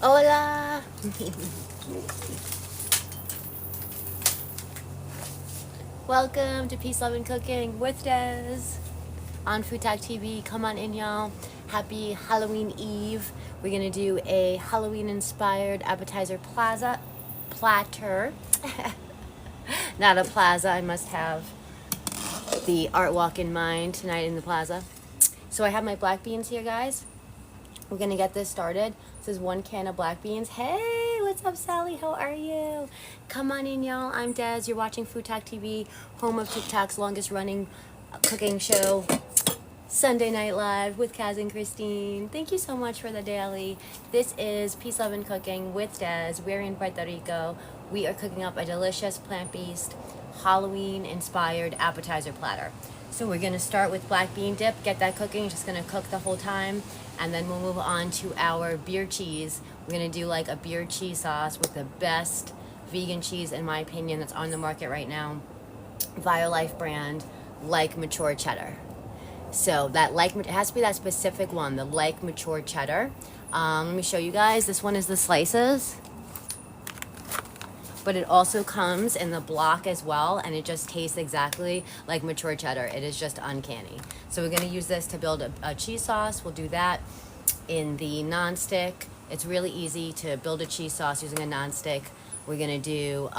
Hola! Welcome to Peace, Love, and Cooking with Des on FoodTokTV. Come on in, y'all. Happy Halloween Eve. We're going to do a Halloween-inspired appetizer platter. Not a plaza. I must have the art walk in mind tonight in the plaza. So I have my black beans here, guys. We're going to get this started. This is 1 can of black beans. Hey, what's up, Sally? How are you? Come on in, y'all. I'm Des. You're watching FoodTokTV, home of TikTok's longest running cooking show, Sunday Night Live with Kaz and Christine. Thank you so much for the daily. This is Peace, Love, and Cooking with Des. We're in Puerto Rico. We are cooking up a delicious plant-based Halloween-inspired appetizer platter. So we're going to start with black bean dip. Get that cooking. Just going to cook the whole time. And then we'll move on to our beer cheese. We're going to do like a beer cheese sauce with the best vegan cheese, in my opinion, that's on the market right now. Violife brand, like mature cheddar. So that it has to be that specific one, the like mature cheddar. Let me show you guys. This one is the slices. But it also comes in the block as well, and it just tastes exactly like mature cheddar. It is just uncanny. So we're going to use this to build a cheese sauce. We'll do that in the non-stick. It's really easy to build a cheese sauce using a non-stick. We're going to do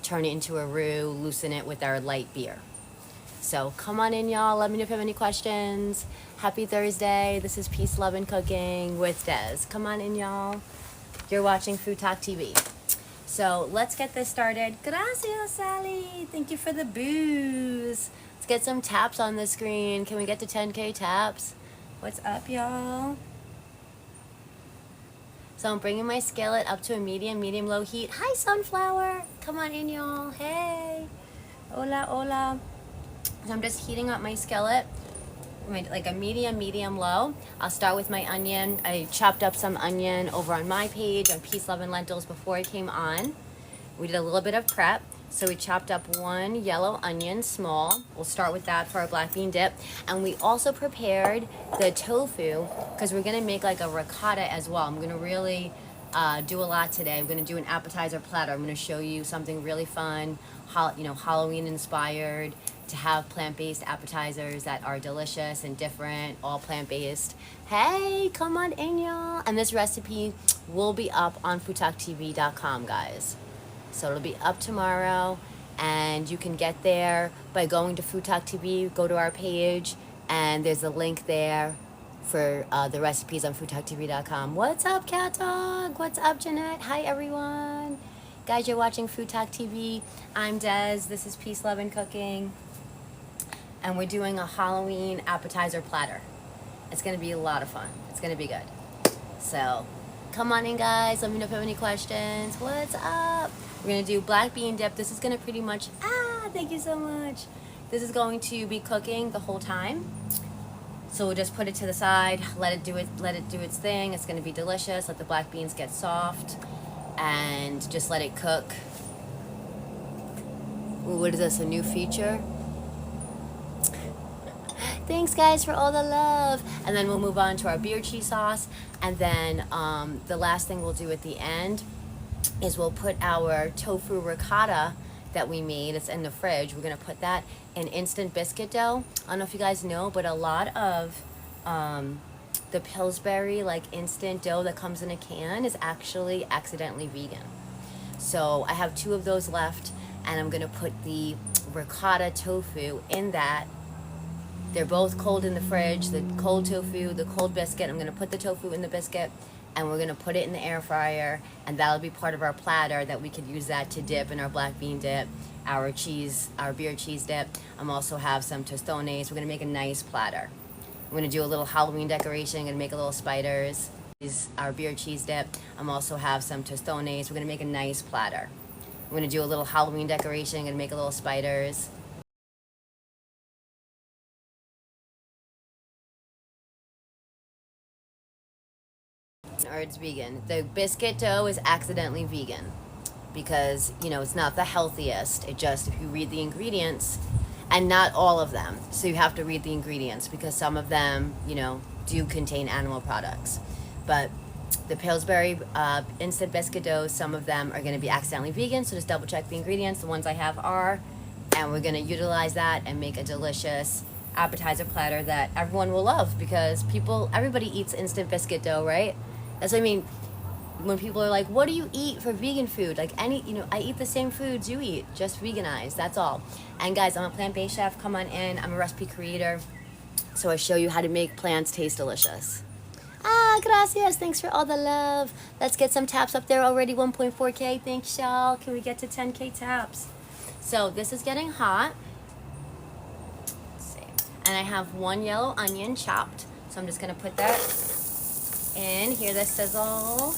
turn it into a roux, loosen it with our light beer. So come on in, y'all. Let me know if you have any questions. Happy Thursday. This is Peace, Love, and Cooking with Des. Come on in, y'all. You're watching FoodTokTV. So let's get this started. Gracias, Sally. Thank you for the booze. Let's get some taps on the screen. Can we get to 10K taps? What's up, y'all? So I'm bringing my skillet up to a medium-low heat. Hi, Sunflower. Come on in, y'all. Hey. Hola, hola. So I'm just heating up my skillet, like a medium-low. I'll start with my onion. I chopped up some onion over on my page on Peace, Love, and Lentils before I came on. We did a little bit of prep. So we chopped up 1 yellow onion, small. We'll start with that for our black bean dip. And we also prepared the tofu because we're going to make like a ricotta as well. I'm going to really do a lot today. I'm going to do an appetizer platter. I'm going to show you something really fun, Halloween inspired, to have plant-based appetizers that are delicious and different, all plant-based. Hey, come on in, y'all. And this recipe will be up on FoodTokTV.com, guys. So it'll be up tomorrow, and you can get there by going to FoodTokTV. Go to our page, and there's a link there for the recipes on FoodTokTV.com. What's up, Cat Dog? What's up, Jeanette? Hi, everyone. Guys, you're watching FoodTokTV. I'm Des. This is Peace, Love, and Cooking. And we're doing a Halloween appetizer platter. It's going to be a lot of fun. It's going to be good. So come on in, guys. Let me know if you have any questions. What's up? We're going to do black bean dip. This is going to pretty much, thank you so much. This is going to be cooking the whole time. So we'll just put it to the side, let it do its thing. It's going to be delicious. Let the black beans get soft and just let it cook. Ooh, what is this, a new feature? Thanks, guys, for all the love. And then we'll move on to our beer cheese sauce. And then the last thing we'll do at the end is we'll put our tofu ricotta that we made. It's in the fridge. We're going to put that in instant biscuit dough. I don't know if you guys know, but a lot of the Pillsbury like instant dough that comes in a can is actually accidentally vegan. So I have 2 of those left, and I'm going to put the ricotta tofu in that. They're both cold in the fridge, the cold tofu, the cold biscuit. I'm going to put the tofu in the biscuit, and we're going to put it in the air fryer, and that'll be part of our platter that we could use that to dip in our black bean dip, our beer cheese dip. Also have some tostones. We're going to make a nice platter. We're going to do a little Halloween decoration. I'm going to make a little spiders. Our beer cheese dip. Also have some tostones. We're going to make a nice platter. We're going to do a little Halloween decoration. I'm going to make a little spiders. Or it's vegan. The biscuit dough is accidentally vegan because, it's not the healthiest. It just, if you read the ingredients, and not all of them, so you have to read the ingredients because some of them, do contain animal products. But the Pillsbury instant biscuit dough, some of them are going to be accidentally vegan, so just double check the ingredients. The ones I have are, and we're going to utilize that and make a delicious appetizer platter that everyone will love, because everybody eats instant biscuit dough, right? That's what I mean. When people are like, what do you eat for vegan food? Like I eat the same foods you eat, just veganized, that's all. And guys, I'm a plant-based chef, come on in. I'm a recipe creator, so I show you how to make plants taste delicious. Gracias, thanks for all the love. Let's get some taps up there already, 1.4K, thanks y'all. Can we get to 10K taps? So this is getting hot. Let's see. And I have 1 yellow onion chopped, so I'm just gonna put that in. Hear the sizzle.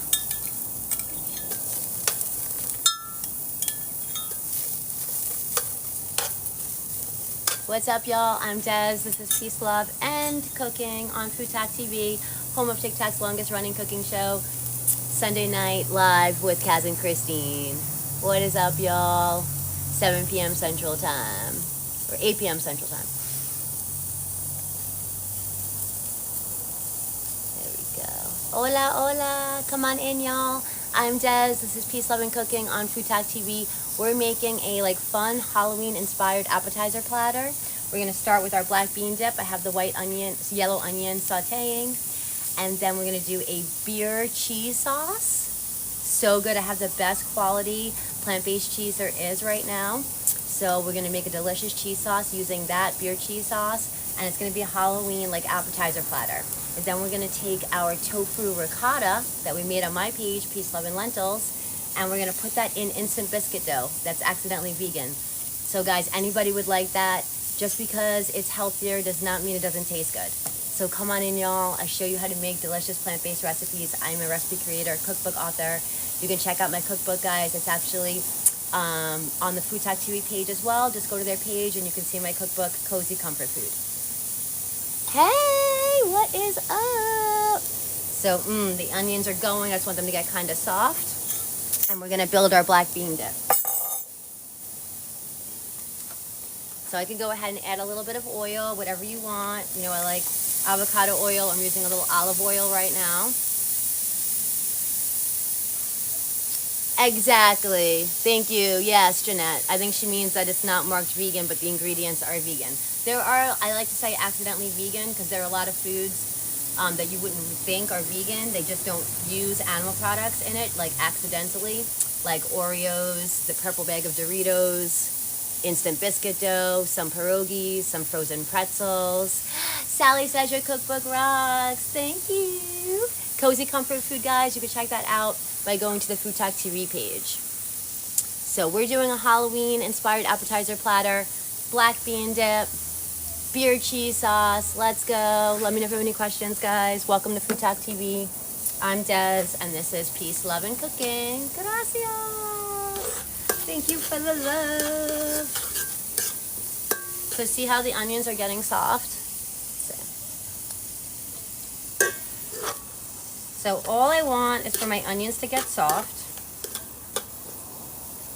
What's up, y'all? I'm Des. This is Peace, Love, and Cooking on FoodTokTV, home of TikTok's longest running cooking show, Sunday night live with Kaz and Christine. What is up, y'all? 7 p.m. Central Time, or 8 p.m. Central Time. There we go. Hola, hola. Come on in, y'all. I'm Des. This is Peace, Love, and Cooking on FoodTokTV. We're making a fun Halloween-inspired appetizer platter. We're gonna start with our black bean dip. I have the yellow onion sautéing, and then we're gonna do a beer cheese sauce. So good. I have the best quality plant-based cheese there is right now. So we're gonna make a delicious cheese sauce using that beer cheese sauce, and it's gonna be a Halloween appetizer platter. And then we're gonna take our tofu ricotta that we made on my page, Peace, Love, and Lentils, and we're gonna put that in instant biscuit dough that's accidentally vegan. So guys, anybody would like that. Just because it's healthier does not mean it doesn't taste good. So come on in, y'all. I show you how to make delicious plant-based recipes. I'm a recipe creator, cookbook author. You can check out my cookbook, guys. It's actually on the FoodTokTV page as well. Just go to their page and you can see my cookbook, Cozy Comfort Food. Hey, what is up? So the onions are going. I just want them to get kind of soft. And we're gonna build our black bean dip. So I can go ahead and add a little bit of oil, whatever you want. You know, I like avocado oil. I'm using a little olive oil right now. Exactly. Thank you. Yes, Jeanette. I think she means that it's not marked vegan, but the ingredients are vegan. There are, I like to say accidentally vegan, because there are a lot of foods that you wouldn't think are vegan. They just don't use animal products in it, like accidentally, like Oreos, the purple bag of Doritos, instant biscuit dough, some pierogies, some frozen pretzels. Sally says your cookbook rocks. Thank you. Cozy Comfort Food, guys. You can check that out by going to the FoodTokTV page. So we're doing a Halloween-inspired appetizer platter, black bean dip, beer cheese sauce. Let's go. Let me know if you have any questions, guys. Welcome to FoodTokTV. I'm Des, and this is Peace, Love, and Cooking. Gracias. Thank you for the love. So see how the onions are getting soft? So all I want is for my onions to get soft,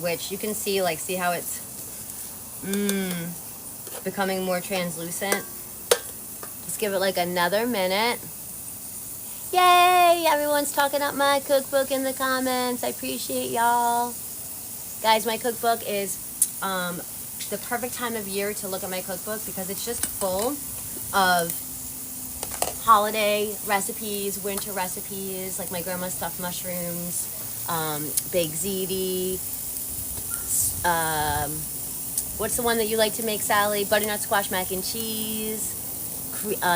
which you can see, see how it's becoming more translucent. Just give it another minute. Yay! Everyone's talking up my cookbook in the comments. I appreciate y'all. Guys, my cookbook is the perfect time of year to look at my cookbook, because it's just full of holiday recipes, winter recipes, like my grandma's stuffed mushrooms, baked ziti, what's the one that you like to make, Sally? Butternut squash mac and cheese,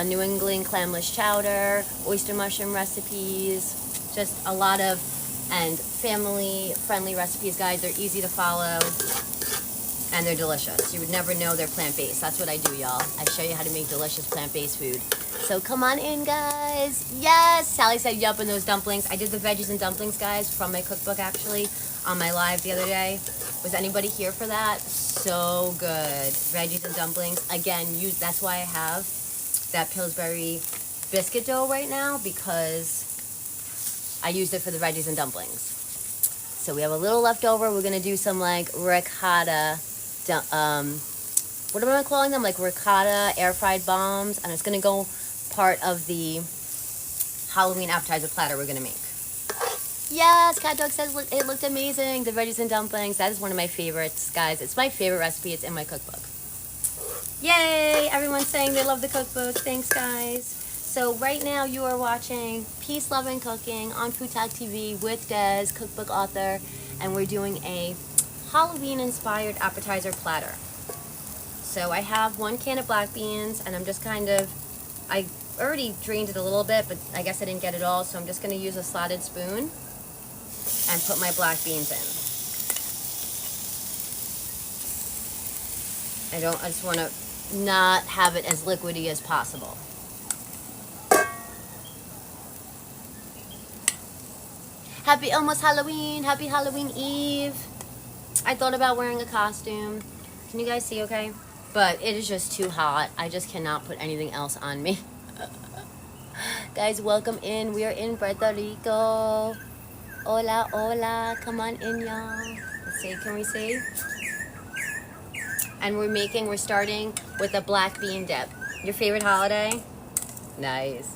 New England clamless chowder, oyster mushroom recipes, just a lot of, and family-friendly recipes, guys. They're easy to follow, and they're delicious. You would never know they're plant-based. That's what I do, y'all. I show you how to make delicious plant-based food. So come on in, guys. Yes, Sally said yup, and those dumplings. I did the veggies and dumplings, guys, from my cookbook, actually, on my live the other day. Was anybody here for that? So good. Veggies and dumplings. Again, that's why I have that Pillsbury biscuit dough right now, because I used it for the veggies and dumplings. So we have a little left over. We're gonna do some ricotta, what am I calling them? Ricotta air fried bombs, and it's gonna go part of the Halloween appetizer platter we're gonna make. Yes, Cat Dog says it looked amazing. The veggies and dumplings. That is one of my favorites, guys. It's my favorite recipe. It's in my cookbook. Yay! Everyone's saying they love the cookbook. Thanks, guys. So right now you are watching Peace, Love, and Cooking on FoodTokTV with Des, cookbook author, and we're doing a Halloween-inspired appetizer platter. So I have 1 can of black beans, and I'm just I already drained it a little bit, but I guess I didn't get it all, so I'm just going to use a slotted spoon and put my black beans in. I just want to not have it as liquidy as possible. Happy almost Halloween. Happy Halloween Eve. I thought about wearing a costume. Can you guys see okay? But it is just too hot. I just cannot put anything else on me. Guys, welcome in. We are in Puerto Rico. Hola, hola. Come on in, y'all. Let's see. Can we see? And we're starting with a black bean dip. Your favorite holiday? Nice.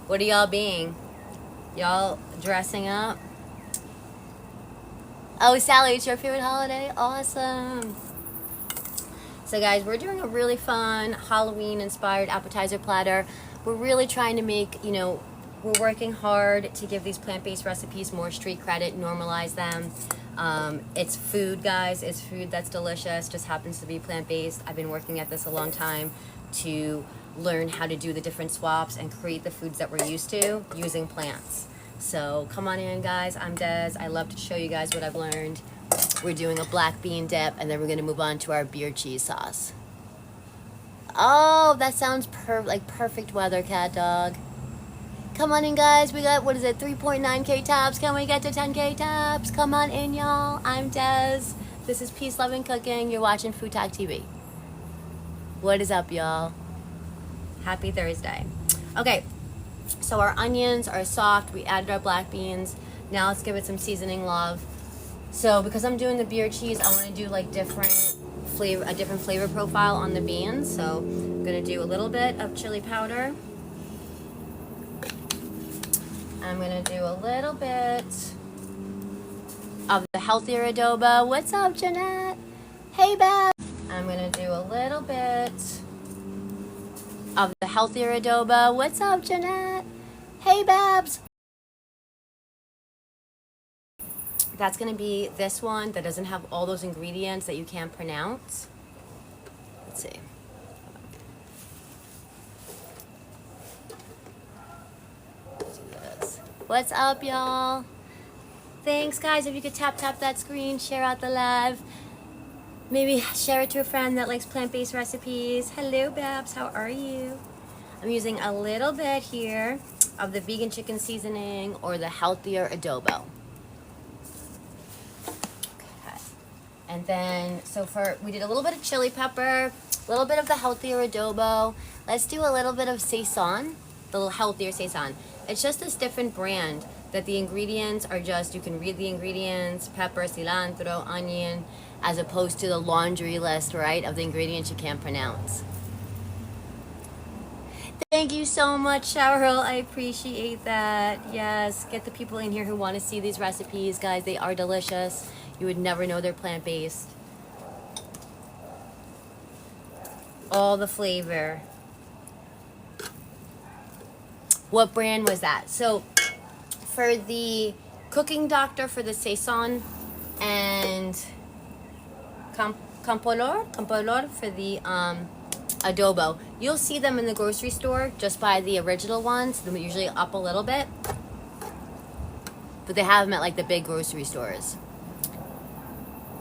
What are y'all being? Y'all dressing up? Oh, Sally, it's your favorite holiday? Awesome. So guys, we're doing a really fun Halloween-inspired appetizer platter. We're really trying to make, we're working hard to give these plant-based recipes more street credit, normalize them. It's food, guys. It's food that's delicious, just happens to be plant-based. I've been working at this a long time to learn how to do the different swaps and create the foods that we're used to using plants. So come on in, guys. I'm Des. I love to show you guys what I've learned. We're doing a black bean dip, and then we're going to move on to our beer cheese sauce. Oh, that sounds like perfect weather, Cat Dog. Come on in, guys. We got, 3.9K taps. Can we get to 10K taps? Come on in, y'all. I'm Des. This is Peace, Love, and Cooking. You're watching FoodTokTV. What is up, y'all? Happy Thursday. Okay, so our onions are soft. We added our black beans. Now let's give it some seasoning love. So because I'm doing the beer cheese, I want to do like a different flavor profile on the beans. So I'm going to do a little bit of chili powder. I'm going to do a little bit of the healthier adobo. What's up, Jeanette? Hey, Beth. I'm going to do a little bit of the healthier adobo. What's up, Jeanette? Hey, Babs. That's going to be this one that doesn't have all those ingredients that you can't pronounce. Let's see. Let's do this. What's up, y'all? Thanks, guys. If you could tap that screen, share out the live. Maybe share it to a friend that likes plant-based recipes. Hello, Babs. How are you? I'm using a little bit here of the vegan chicken seasoning or the healthier adobo. And then, we did a little bit of chili pepper, a little bit of the healthier adobo. Let's do a little bit of saison, the little healthier saison. It's just this different brand that the ingredients are just, you can read the ingredients, pepper, cilantro, onion, as opposed to the laundry list, right, of the ingredients you can't pronounce. Thank you so much, Cheryl. I appreciate that. Yes, get the people in here who want to see these recipes, guys. They are delicious. You would never know they're plant-based. All the flavor. What brand was that? So for the Cooking Doctor, for the saison, and Campolor for the adobo. You'll see them in the grocery store. Just buy the original ones. They're usually up a little bit. But they have them at like the big grocery stores.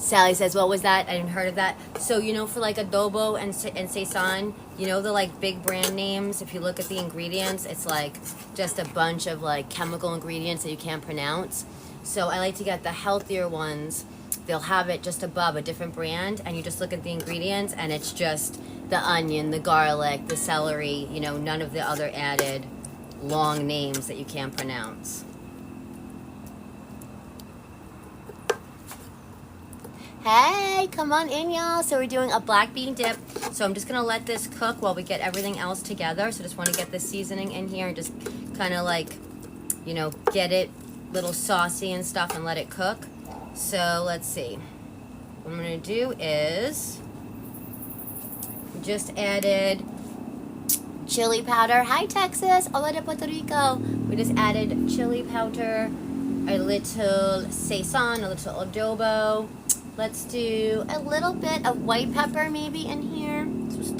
Sally says, what was that? I didn't heard of that. So, for like adobo and saison, the like big brand names, if you look at the ingredients, it's like just a bunch of like chemical ingredients that you can't pronounce. So I like to get the healthier ones. They'll have it just above a different brand, and you just look at the ingredients, and it's just the onion, the garlic, the celery, none of the other added long names that you can't pronounce. Hey, come on in, y'all. So we're doing a black bean dip. So I'm just going to let this cook while we get everything else together. So just want to get the seasoning in here and just kind of like, you know, get it a little saucy and stuff and let it cook. So let's see. What I'm going to do is just added chili powder. Hi, Texas. Hola de Puerto Rico. We just added chili powder, a little sazon, a little adobo. Let's do a little bit of white pepper maybe in here.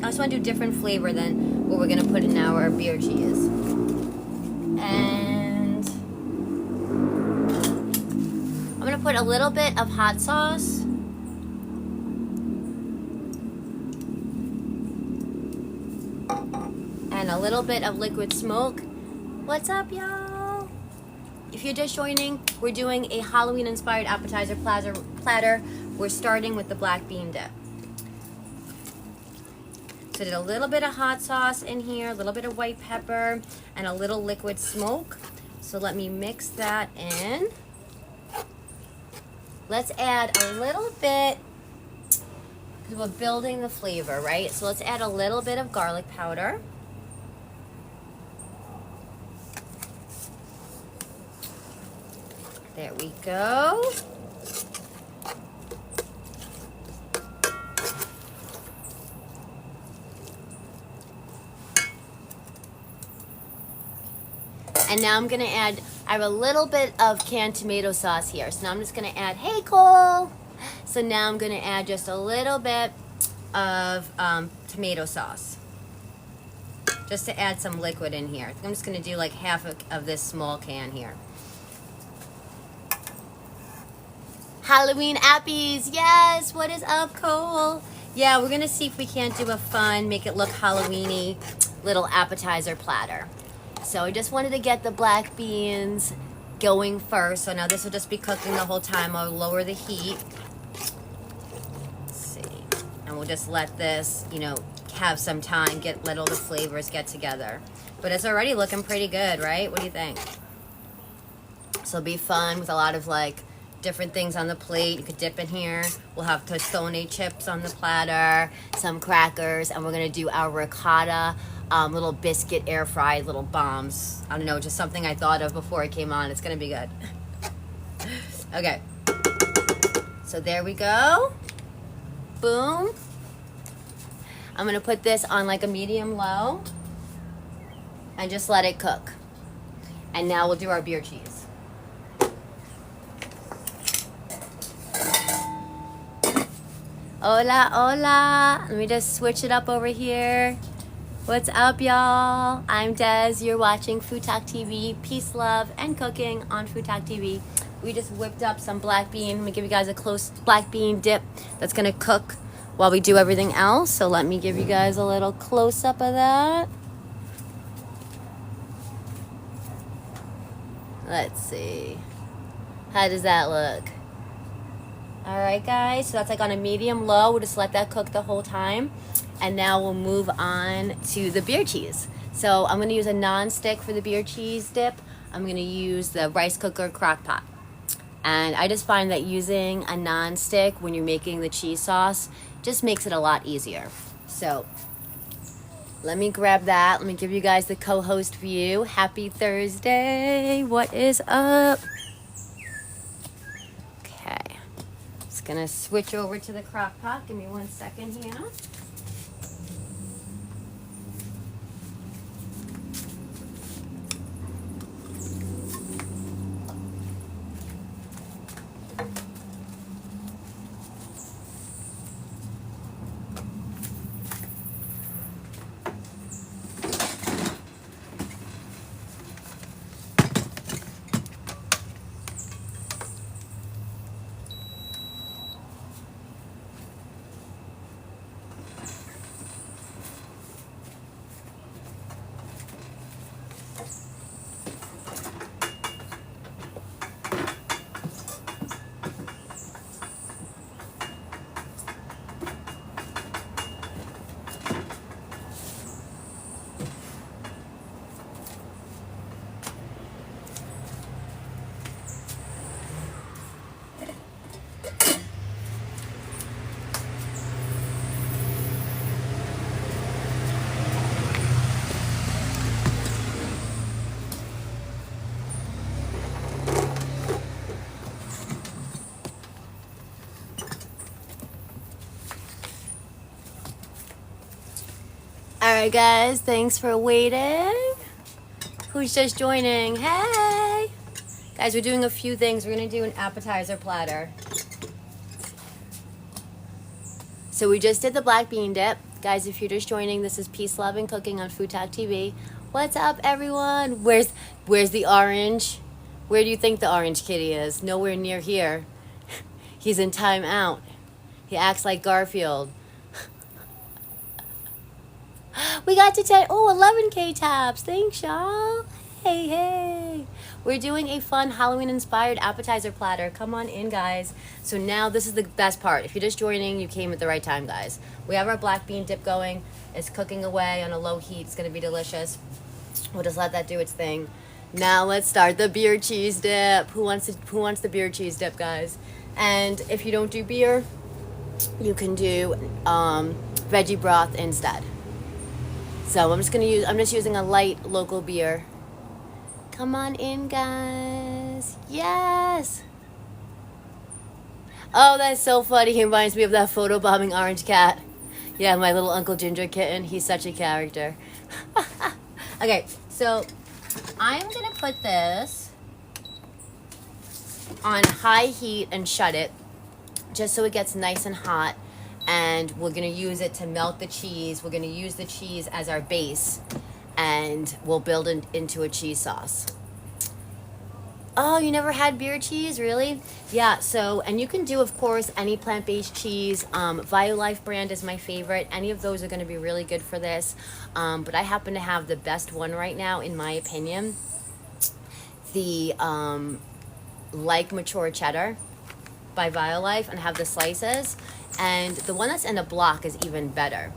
I just want to do different flavor than what we're going to put in our beer cheese. And I'm going to put a little bit of hot sauce. And a little bit of liquid smoke. What's up, y'all? If you're just joining, we're doing a Halloween-inspired appetizer platter. We're starting with the black bean dip. So I did a little bit of hot sauce in here, a little bit of white pepper, and a little liquid smoke. So let me mix that in. Let's add a little bit, because we're building the flavor, right? So let's add a little bit of garlic powder. There we go. And now I'm gonna add, I have a little bit of canned tomato sauce here. So now I'm just gonna add, hey Cole. So now I'm gonna add just a little bit of tomato sauce. Just to add some liquid in here. I'm just gonna do like half of this small can here. Halloween appies, yes, what is up, Cole? Yeah, we're gonna see if we can't do a fun, make it look Halloweeny little appetizer platter. So I just wanted to get the black beans going first. So now this will just be cooking the whole time. I'll lower the heat. Let's see. And we'll just let this, you know, have some time, let all the flavors get together. But it's already looking pretty good, right? What do you think? So it'll be fun with a lot of like different things on the plate. You could dip in here. We'll have tostone chips on the platter, some crackers, and we're gonna do our ricotta little biscuit air fried little bombs. I don't know, just something I thought of before it came on. It's gonna be good. Okay, so there we go. Boom. I'm gonna put this on like a medium low and just let it cook. And now we'll do our beer cheese. Hola, hola. Let me just switch it up over here. What's up, y'all? I'm Des. You're watching FoodTokTV. Peace, love, and cooking on FoodTokTV. We just whipped up some black bean. Let me give you guys a close black bean dip that's gonna cook while we do everything else. So let me give you guys a little close-up of that. Let's see. How does that look? All right, guys. So that's like on a medium low. We'll just let that cook the whole time. And now we'll move on to the beer cheese. So I'm gonna use a non-stick for the beer cheese dip. I'm gonna use the rice cooker crock pot. And I just find that using a non-stick when you're making the cheese sauce just makes it a lot easier. So let me grab that. Let me give you guys the co-host view. Happy Thursday. What is up? Okay. Just gonna switch over to the crock pot. Give me 1 second here. Alright guys, thanks for waiting. Who's just joining? Hey! Guys, we're doing a few things. We're going to do an appetizer platter. So we just did the black bean dip. Guys, if you're just joining, this is Peace, Love, and Cooking on FoodTokTV. What's up, everyone? Where's the orange? Where do you think the orange kitty is? Nowhere near here. He's in time out. He acts like Garfield. We got to 11K taps. Thanks, y'all. Hey, hey. We're doing a fun Halloween-inspired appetizer platter. Come on in, guys. So now this is the best part. If you're just joining, you came at the right time, guys. We have our black bean dip going. It's cooking away on a low heat. It's going to be delicious. We'll just let that do its thing. Now let's start the beer cheese dip. Who wants the beer cheese dip, guys? And if you don't do beer, you can do veggie broth instead. So I'm just using a light local beer. Come on in, guys. Yes. Oh, that's so funny. He reminds me of that photobombing orange cat. Yeah, my little Uncle Ginger kitten. He's such a character. Okay, so I'm gonna put this on high heat and shut it just so it gets nice and hot. And we're going to use it to melt the cheese. We're going to use the cheese as our base, and we'll build it into a cheese sauce. Oh, you never had beer cheese? Really? Yeah, so, and you can do, of course, any plant-based cheese. Violife brand is my favorite. Any of those are going to be really good for this. But I happen to have the best one right now, in my opinion. The Like Mature Cheddar by Violife, and have the slices. And the one that's in a block is even better.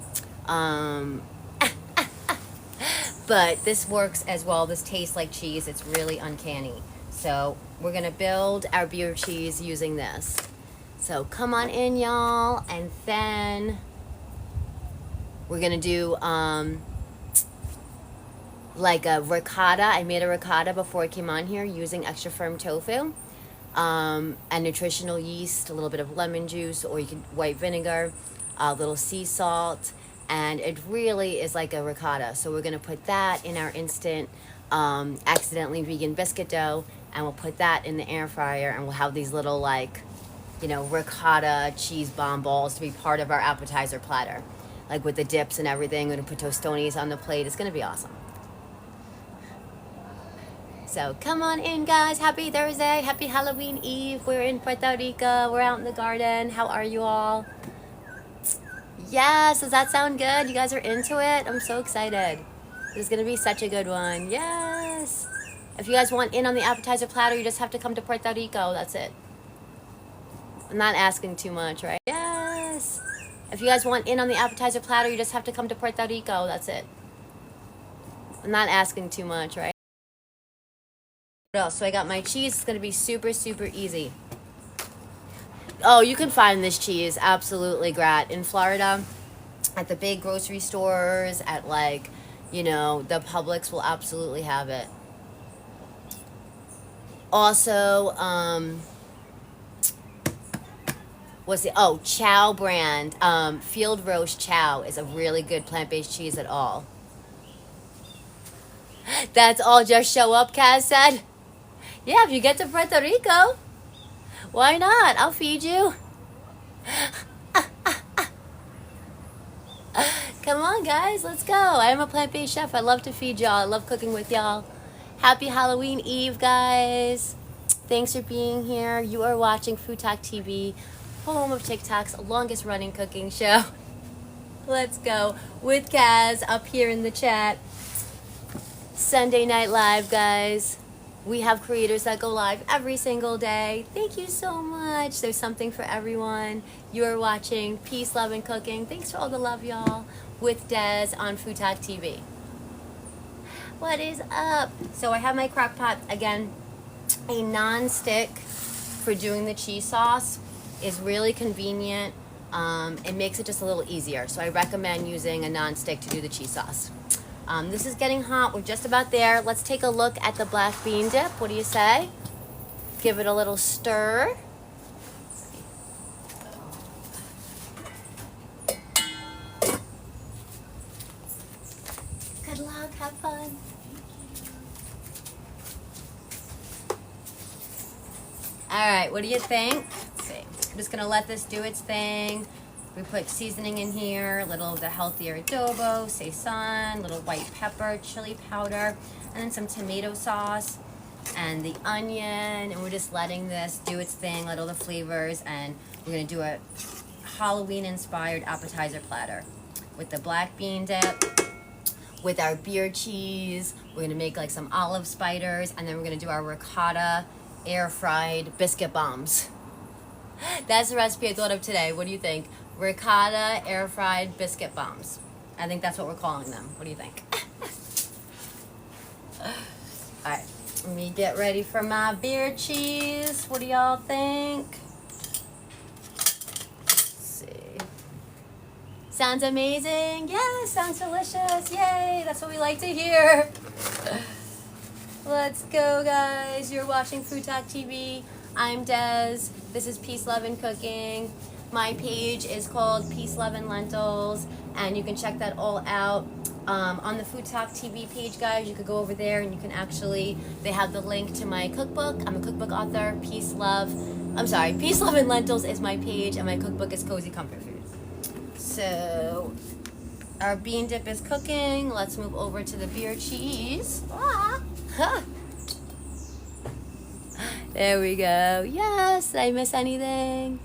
But this works as well. This tastes like cheese. It's really uncanny. So we're going to build our beer cheese using this. So come on in, y'all. And then we're going to do like a ricotta. I made a ricotta before I came on here using extra firm tofu. And nutritional yeast, a little bit of lemon juice, or you can white vinegar, a little sea salt, and it really is like a ricotta. So we're going to put that in our instant accidentally vegan biscuit dough, and we'll put that in the air fryer, and we'll have these little, like, you know, ricotta cheese bomb balls to be part of our appetizer platter, like with the dips and everything. We're going to put tostones on the plate. It's going to be awesome. So come on in, guys. Happy Thursday. Happy Halloween Eve. We're in Puerto Rico. We're out in the garden. How are you all? Yes. Does that sound good? You guys are into it? I'm so excited. This is going to be such a good one. Yes. If you guys want in on the appetizer platter, you just have to come to Puerto Rico. That's it. I'm not asking too much, right? Yes. If you guys want in on the appetizer platter, you just have to come to Puerto Rico. That's it. I'm not asking too much, right? What else? So I got my cheese. It's going to be super, super easy. Oh, you can find this cheese absolutely great in Florida at the big grocery stores, at, like, you know, the Publix will absolutely have it. Also, what's the, oh, Chow brand. Field Roast Chow is a really good plant-based cheese at all. That's all, just show up, Kaz said. Yeah, if you get to Puerto Rico, why not? I'll feed you. Come on, guys, let's go. I'm a plant-based chef. I love to feed y'all. I love cooking with y'all. Happy Halloween Eve, guys. Thanks for being here. You are watching FoodTokTV, home of TikTok's longest running cooking show. Let's go with Kaz up here in the chat. Sunday Night Live, guys. We have creators that go live every single day. Thank you so much. There's something for everyone. You're watching Peace, Love, and Cooking. Thanks for all the love, y'all, with Des on FoodTokTV. What is up? So I have my crock pot. Again, a non-stick for doing the cheese sauce is really convenient. It makes it just a little easier. So I recommend using a non-stick to do the cheese sauce. This is getting hot. We're just about there. Let's take a look at the black bean dip. What do you say? Give it a little stir. Good luck. Have fun. All right, what do you think? Let's see. I'm just gonna let this do its thing. We put seasoning in here, a little of the healthier adobo, sazon, little white pepper, chili powder, and then some tomato sauce and the onion, and we're just letting this do its thing, let all the flavors, and we're gonna do a Halloween inspired appetizer platter with the black bean dip, with our beer cheese. We're gonna make like some olive spiders, and then we're gonna do our ricotta air fried biscuit bombs. That's the recipe I thought of today. What do you think? Ricotta air fried biscuit bombs. I think that's what we're calling them. What do you think? All right, let me get ready for my beer cheese. What do y'all think? Let's see. Sounds amazing. Yes, sounds delicious. Yay, that's what we like to hear. Let's go, guys. You're watching FoodTokTV. I'm Des. This is Peace, Love, and Cooking. My page is called Peace, Love, and Lentils, and you can check that all out on the FoodTokTV page, guys. You could go over there, and you can actually, they have the link to my cookbook. I'm a cookbook author. Peace, Love, and Lentils is my page, and my cookbook is Cozy Comfort Food. So, our bean dip is cooking. Let's move over to the beer cheese. There we go. Yes, did I miss anything?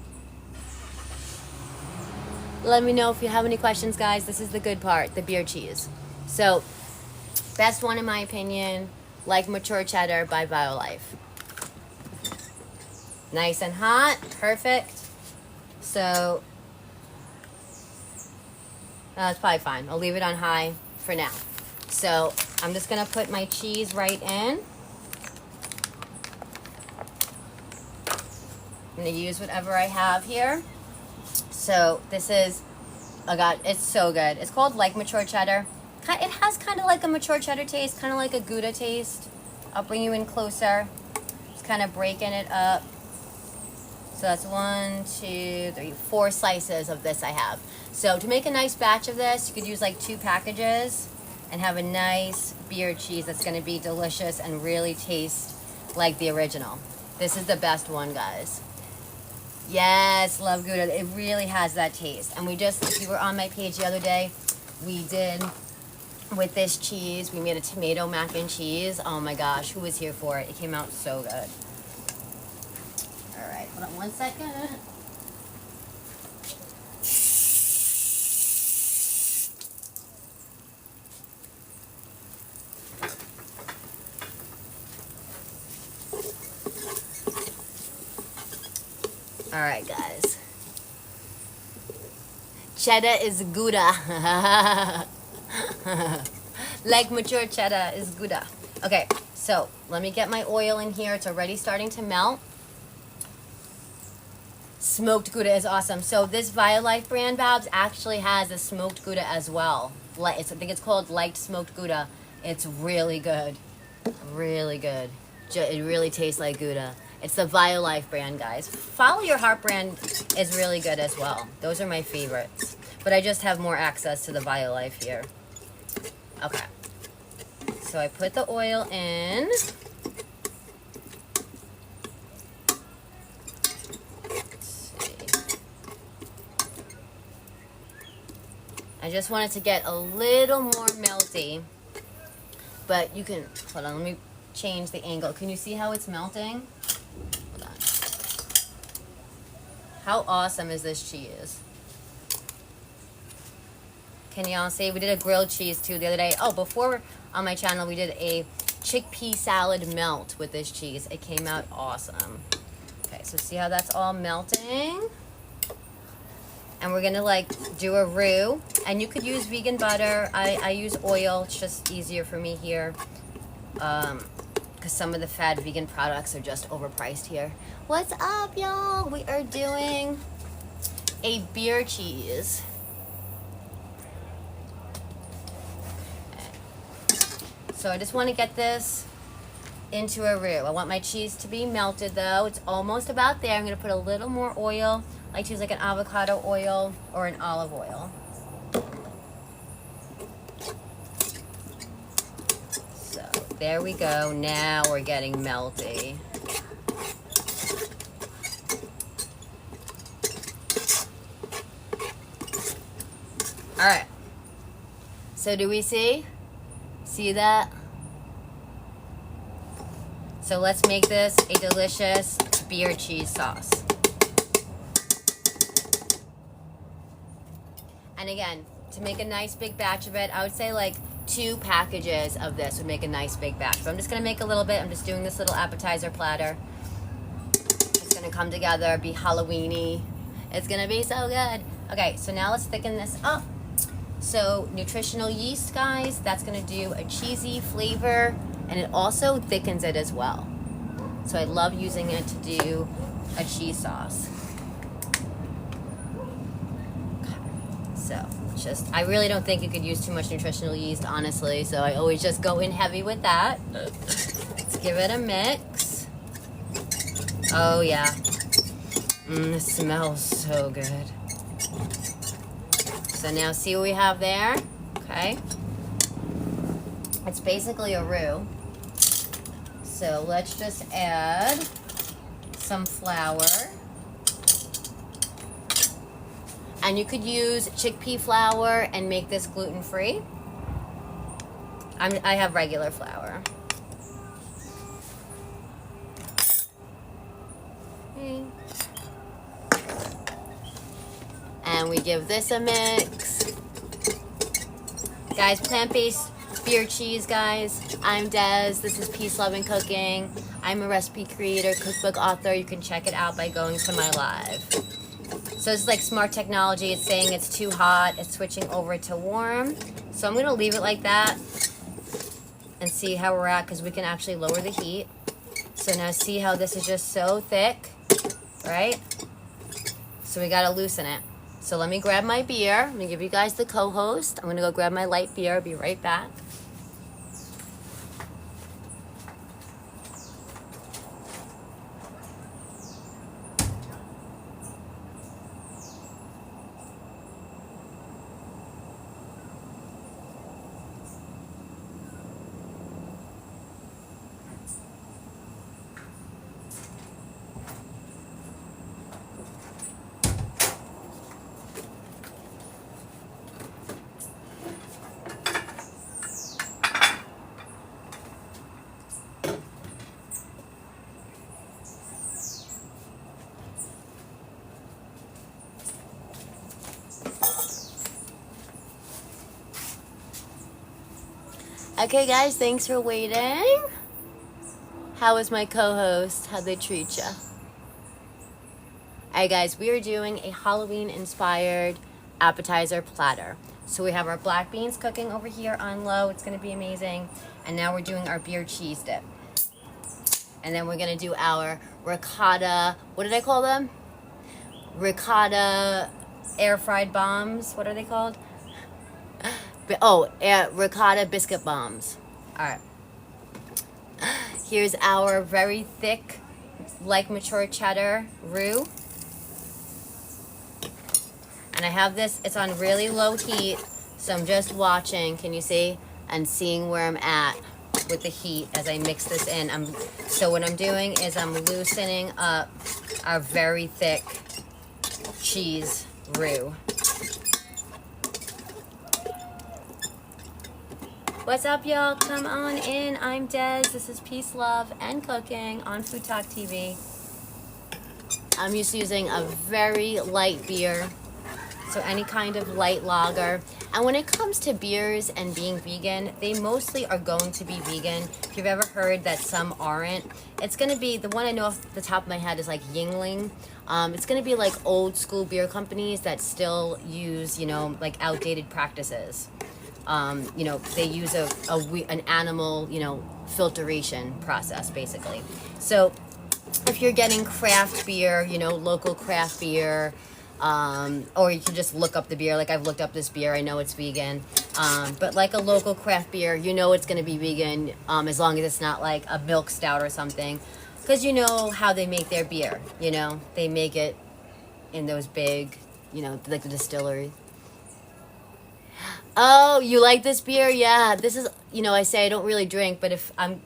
Let me know if you have any questions, guys. This is the good part, the beer cheese. So, best one in my opinion, like mature cheddar by Violife. Nice and hot, perfect. So, that's probably fine. I'll leave it on high for now. So, I'm just gonna put my cheese right in. I'm gonna use whatever I have here. So this is, oh God, it's so good. It's called like mature cheddar. It has kind of like a mature cheddar taste, kind of like a Gouda taste. I'll bring you in closer. Just kind of breaking it up. So that's 1, 2, 3, 4 slices of this I have. So to make a nice batch of this, you could use like 2 packages and have a nice beer cheese that's gonna be delicious and really taste like the original. This is the best one, guys. Yes, love Gouda. It really has that taste. And we just, if you were on my page the other day, we did, with this cheese, we made a tomato mac and cheese. Oh my gosh, who was here for it? It came out so good. All right, hold on one second. All right, guys. Cheddar is Gouda. Like mature cheddar is Gouda. Okay, so let me get my oil in here. It's already starting to melt. Smoked Gouda is awesome. So this Violife brand, Babs, actually has a smoked Gouda as well. I think it's called light smoked Gouda. It's really good. Really good. It really tastes like Gouda. It's the Violife brand, guys. Follow Your Heart brand is really good as well. Those are my favorites. But I just have more access to the Violife here. Okay. So I put the oil in. Let's see. I just want it to get a little more melty. But you can, hold on, let me change the angle. Can you see how it's melting? Hold on. How awesome is this cheese? Can y'all see? We did a grilled cheese too the other day. Oh, before on my channel we did a chickpea salad melt with this cheese. It came out awesome. Okay, so see how that's all melting? And we're gonna like do a roux. And you could use vegan butter. I use oil. It's just easier for me here. Because some of the fad vegan products are just overpriced here. What's up, y'all? We are doing a beer cheese. So I just want to get this into a roux. I want my cheese to be melted though. It's almost about there. I'm going to put a little more oil. I like to use like an avocado oil or an olive oil. There we go. Now we're getting melty. All right. So do we see? See that? So let's make this a delicious beer cheese sauce. And again, to make a nice big batch of it, I would say like 2 packages of this would make a nice big batch. So I'm just gonna make a little bit. I'm just doing this little appetizer platter. It's gonna come together, be Halloweeny. It's gonna be so good. Okay, so now let's thicken this up. So nutritional yeast, guys, that's gonna do a cheesy flavor, and it also thickens it as well. So I love using it to do a cheese sauce. So just, I really don't think you could use too much nutritional yeast, honestly, so I always just go in heavy with that. Let's give it a mix. Oh yeah, it smells so good. So now see what we have there, okay? It's basically a roux. So let's just add some flour. And you could use chickpea flour and make this gluten-free. I have regular flour. Okay. And we give this a mix. Guys, plant-based beer cheese, guys. I'm Des. This is Peace, Love, and Cooking. I'm a recipe creator, cookbook author. You can check it out by going to my live. So it's like smart technology. It's saying it's too hot. It's switching over to warm. So I'm going to leave it like that and see how we're at, because we can actually lower the heat. So now see how this is just so thick, right? So we got to loosen it. So let me grab my beer. I'm going to give you guys the co-host. I'm going to go grab my light beer. I'll be right back. Okay, guys, thanks for waiting. How was my co-host? How'd they treat ya? Alright, guys, we are doing a Halloween-inspired appetizer platter. So we have our black beans cooking over here on low. It's going to be amazing. And now we're doing our beer cheese dip. And then we're going to do our ricotta, what did I call them? Ricotta air-fried bombs. What are they called? Ricotta biscuit bombs. Alright. Here's our very thick, like mature cheddar roux. And I have this, it's on really low heat, so I'm just watching, can you see? And seeing where I'm at with the heat as I mix this in. So what I'm doing is I'm loosening up our very thick cheese roux. What's up, y'all? Come on in. I'm Des. This is Peace, Love, and Cooking on FoodTokTV. I'm just using a very light beer, so any kind of light lager. And when it comes to beers and being vegan, they mostly are going to be vegan. If you've ever heard that some aren't, it's going to be, the one I know off the top of my head is like Yingling. It's going to be like old school beer companies that still use, like outdated practices. They use an animal, filtration process, basically. So if you're getting craft beer, local craft beer, or you can just look up the beer. Like I've looked up this beer. I know it's vegan. But like a local craft beer, it's going to be vegan as long as it's not like a milk stout or something. Because you know how they make their beer, They make it in those big, like the distillery. Oh, you like this beer? Yeah, this is, you know, I say I don't really drink, but if I'm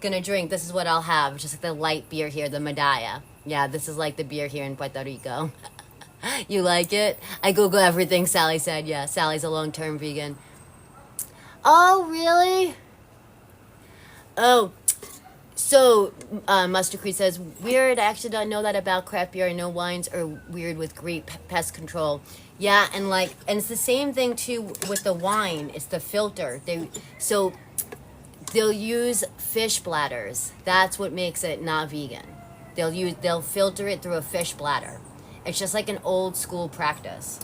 gonna drink, this is what I'll have. Just like the light beer here, the Medalla. Yeah, this is like the beer here in Puerto Rico. You like it? I Google everything, Sally said. Yeah, Sally's a long-term vegan. Oh, really? Oh, so Mustard Creed says, weird, I actually don't know that about craft beer. I know wines are weird with great pest control. Yeah, and like, and it's the same thing too with the wine. It's the filter. They'll use fish bladders. That's what makes it not vegan. They'll filter it through a fish bladder. It's just like an old school practice.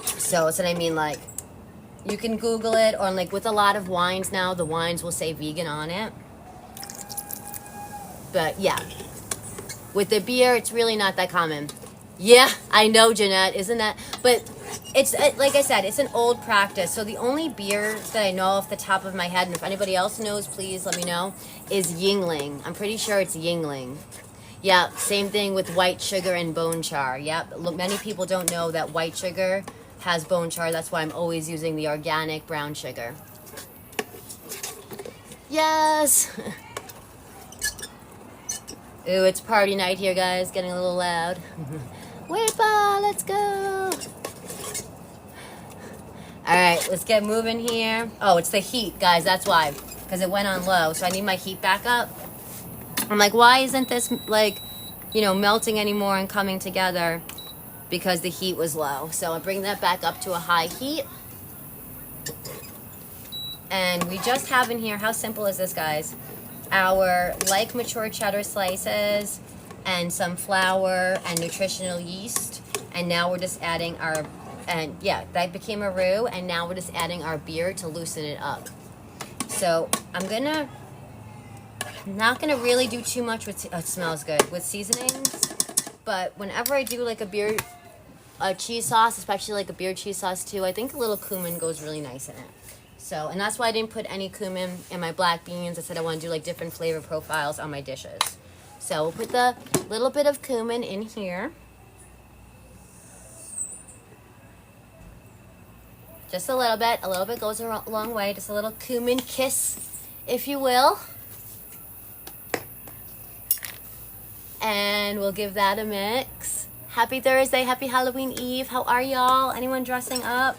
So that's what I mean, like, you can Google it, or like with a lot of wines now, the wines will say vegan on it. But yeah, with the beer, it's really not that common. Yeah, I know, Jeanette, isn't that? But it's, like I said, it's an old practice. So the only beer that I know off the top of my head, and if anybody else knows, please let me know, is Yingling. I'm pretty sure it's Yingling. Yeah, same thing with white sugar and bone char. Yep, look, many people don't know that white sugar has bone char. That's why I'm always using the organic brown sugar. Yes. Ooh, it's party night here, guys. Getting a little loud. Weepa, let's go. All right, let's get moving here. Oh, it's the heat, guys. That's why, because it went on low. So I need my heat back up. I'm like, why isn't this like, you know, melting anymore and coming together? Because the heat was low. So I'll bring that back up to a high heat. And we just have in here, how simple is this, guys? Our like mature cheddar slices and some flour and nutritional yeast. And now we're just adding our, and yeah, that became a roux. And now we're just adding our beer to loosen it up. So I'm not gonna really do too much with, it smells good, with seasonings. But whenever I do like a cheese sauce, especially like a beer cheese sauce too, I think a little cumin goes really nice in it. So, and that's why I didn't put any cumin in my black beans. I said I want to do like different flavor profiles on my dishes. So we'll put the little bit of cumin in here. Just a little bit goes a long way. Just a little cumin kiss, if you will. And we'll give that a mix. Happy Thursday, happy Halloween Eve. How are y'all? Anyone dressing up?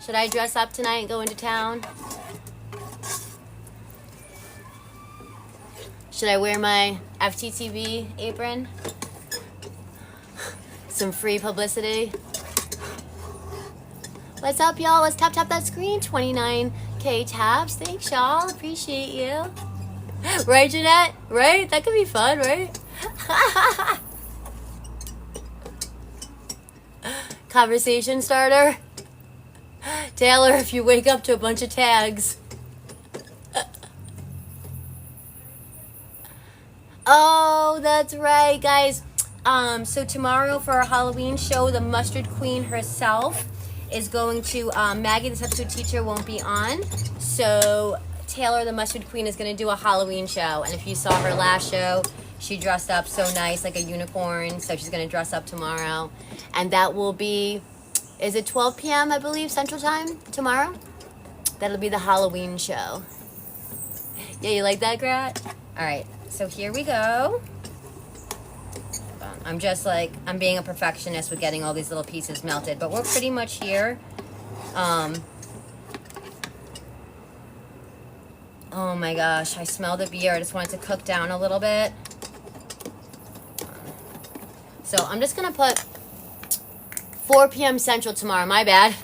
Should I dress up tonight and go into town? Should I wear my FTTV apron? Some free publicity. What's up, y'all? Let's tap that screen. 29K taps. Thanks, y'all. Appreciate you. Right, Jeanette? Right? That could be fun, right? Conversation starter. Taylor, if you wake up to a bunch of tags. Oh, that's right, guys. So tomorrow for our Halloween show, the Mustard Queen herself is going to, Maggie, the substitute teacher, won't be on. So Taylor, the Mustard Queen, is going to do a Halloween show. And if you saw her last show, she dressed up so nice, like a unicorn. So she's going to dress up tomorrow. And that will be, is it 12 p.m., I believe, Central Time tomorrow? That'll be the Halloween show. Yeah, you like that, Grat? All right, so here we go. I'm just like, I'm being a perfectionist with getting all these little pieces melted, but we're pretty much here. Oh my gosh, I smell the beer. I just want it to cook down a little bit. So I'm just gonna put 4 p.m. Central tomorrow. My bad.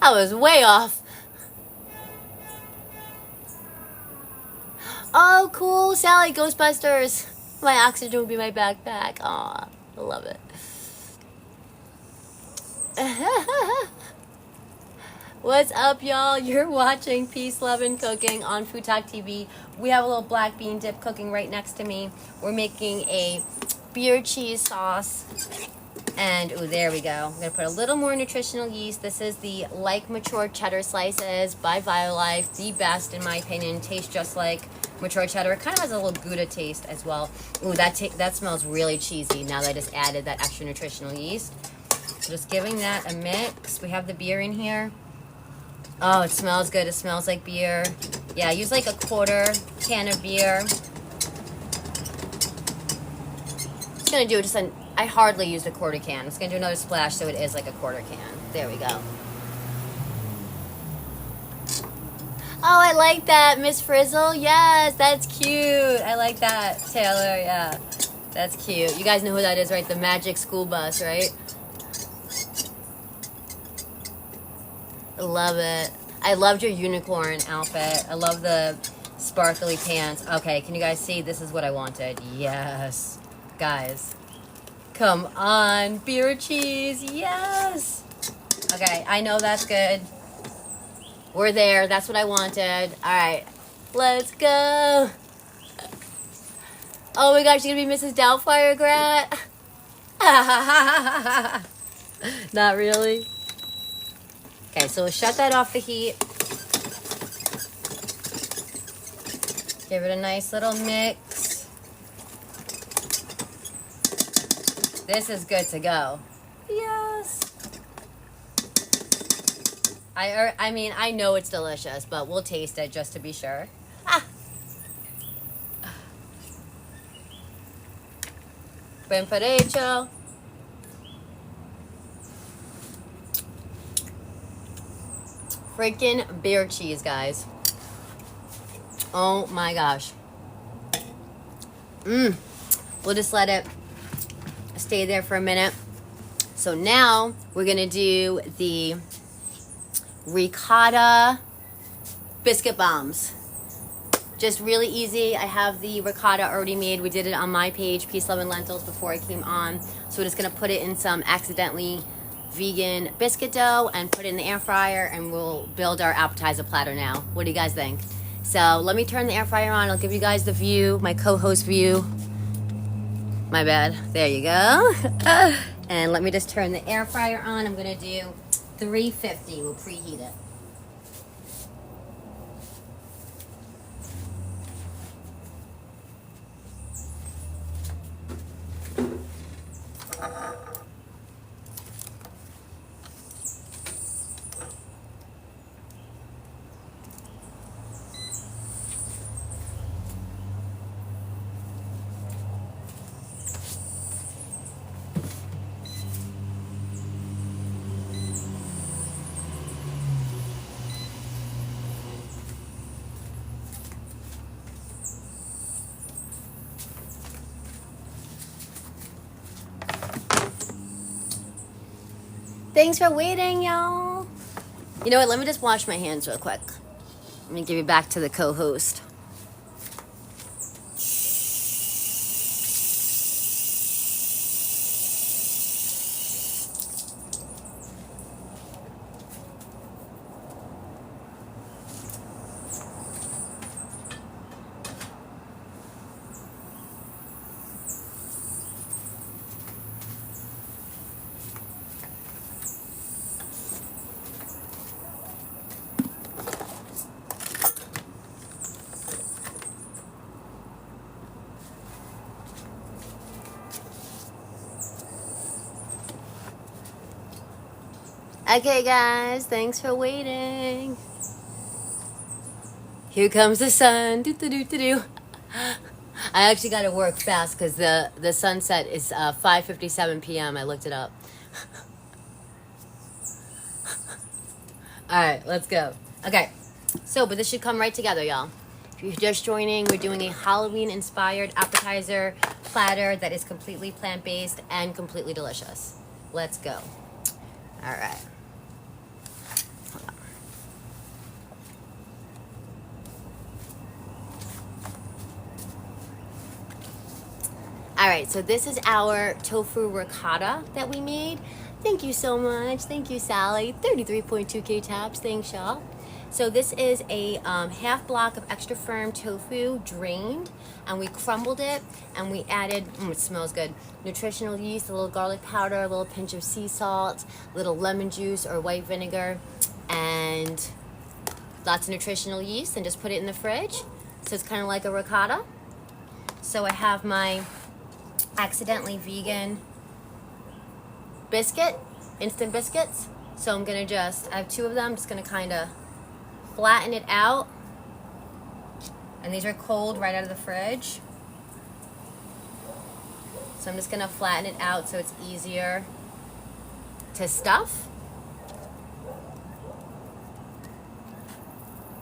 I was way off. Oh, cool, Sally, Ghostbusters. My oxygen will be my backpack. Aw, I love it. What's up, y'all? You're watching Peace, Love, and Cooking on FoodTokTV. We have a little black bean dip cooking right next to me. We're making a beer cheese sauce. And, oh, there we go. I'm going to put a little more nutritional yeast. This is the Like Mature Cheddar Slices by Violife. The best, in my opinion. Tastes just like mature cheddar. It kind of has a little Gouda taste as well. Ooh, that smells really cheesy now that I just added that extra nutritional yeast. so just giving that a mix. We have the beer in here. Oh, it smells good. It smells like beer. Yeah, I use like a quarter can of beer. Just gonna do just I hardly used a quarter can. I'm just gonna do another splash so it is like a quarter can. There we go. Oh, I like that, Miss Frizzle. Yes, that's cute. I like that, Taylor. Yeah, that's cute. You guys know who that is, right? The Magic School Bus, right? I love it. I loved your unicorn outfit. I love the sparkly pants. Okay, can you guys see? This is what I wanted. Yes. Guys, come on. Beer cheese. Yes. Okay, I know that's good. We're there. That's what I wanted. All right, let's go. Oh my gosh, you're gonna be Mrs. Doubtfire, Grat? Not really. Okay, so we'll shut that off the heat. Give it a nice little mix. This is good to go. Yes. I mean, I know it's delicious, but we'll taste it just to be sure. Ah. Ben parecho. Freaking beer cheese, guys. Oh my gosh. We'll just let it stay there for a minute. So now we're gonna do the ricotta biscuit bombs. Just really easy. I have the ricotta already made. We did it on my page, Peace, Love, and Lentils, before I came on. So we're just gonna put it in some accidentally vegan biscuit dough and put it in the air fryer, and we'll build our appetizer platter now. What do you guys think? So let me turn the air fryer on. I'll give you guys the view, my co-host view. My bad. There you go. And let me just turn the air fryer on. I'm gonna do 350. We'll preheat it. Thanks for waiting, y'all. You know what? Let me just wash my hands real quick. Let me give you back to the co-host. Okay, guys, thanks for waiting. Here comes the sun. Do-do-do-do-do. I actually got to work fast because the sunset is 5:57 p.m. I looked it up. All right, let's go. Okay, so, but this should come right together, y'all. If you're just joining, we're doing a Halloween-inspired appetizer platter that is completely plant-based and completely delicious. Let's go. All right. All right, so this is our tofu ricotta that we made. Thank you so much. Thank you, Sally. 33.2K taps. Thanks, y'all. So this is a half block of extra firm tofu drained, and we crumbled it, and we added, it smells good, nutritional yeast, a little garlic powder, a little pinch of sea salt, a little lemon juice or white vinegar, and lots of nutritional yeast, and just put it in the fridge. So it's kind of like a ricotta. So I have my accidentally vegan biscuit instant biscuits. So I'm gonna I have 2 of them, just gonna kind of flatten it out. And these are cold right out of the fridge. So I'm just gonna flatten it out so it's easier to stuff.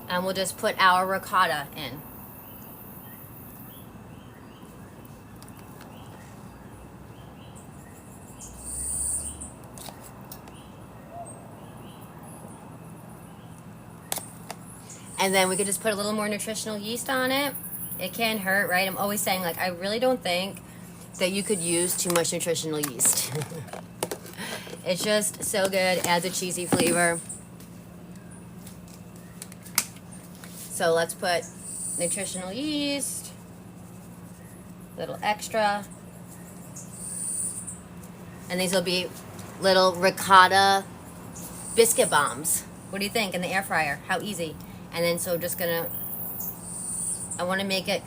And we'll just put our ricotta in. And then we could just put a little more nutritional yeast on it. It can't hurt, right? I'm always saying, like, I really don't think that you could use too much nutritional yeast. It's just so good, adds a cheesy flavor. So let's put nutritional yeast, a little extra. And these will be little ricotta biscuit bombs. What do you think in the air fryer? How easy. And then so just gonna, I wanna make it,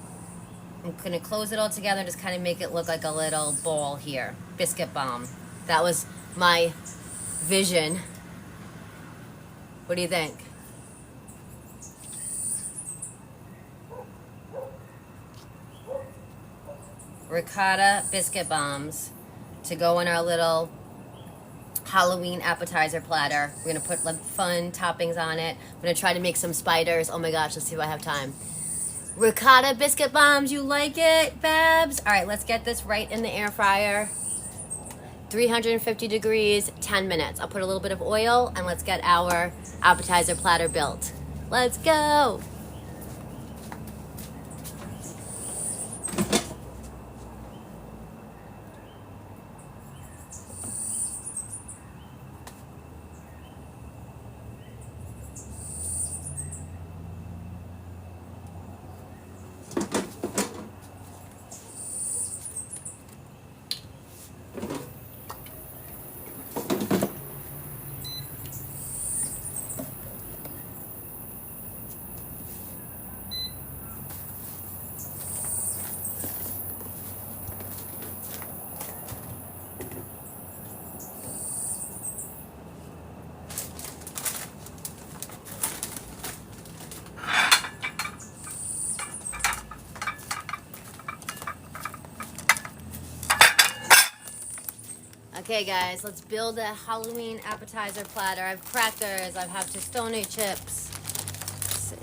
I'm gonna close it all together and just kind of make it look like a little ball here. Biscuit bomb. That was my vision. What do you think? Ricotta biscuit bombs to go in our little Halloween appetizer platter. We're gonna put like fun toppings on it. I'm gonna try to make some spiders. Oh my gosh, let's see if I have time. Ricotta biscuit bombs, you like it, Babs? All right, let's get this right in the air fryer. 350 degrees, 10 minutes. I'll put a little bit of oil and let's get our appetizer platter built. Let's go. Okay guys, let's build a Halloween appetizer platter. I have crackers, I have Tostone chips. Let's see.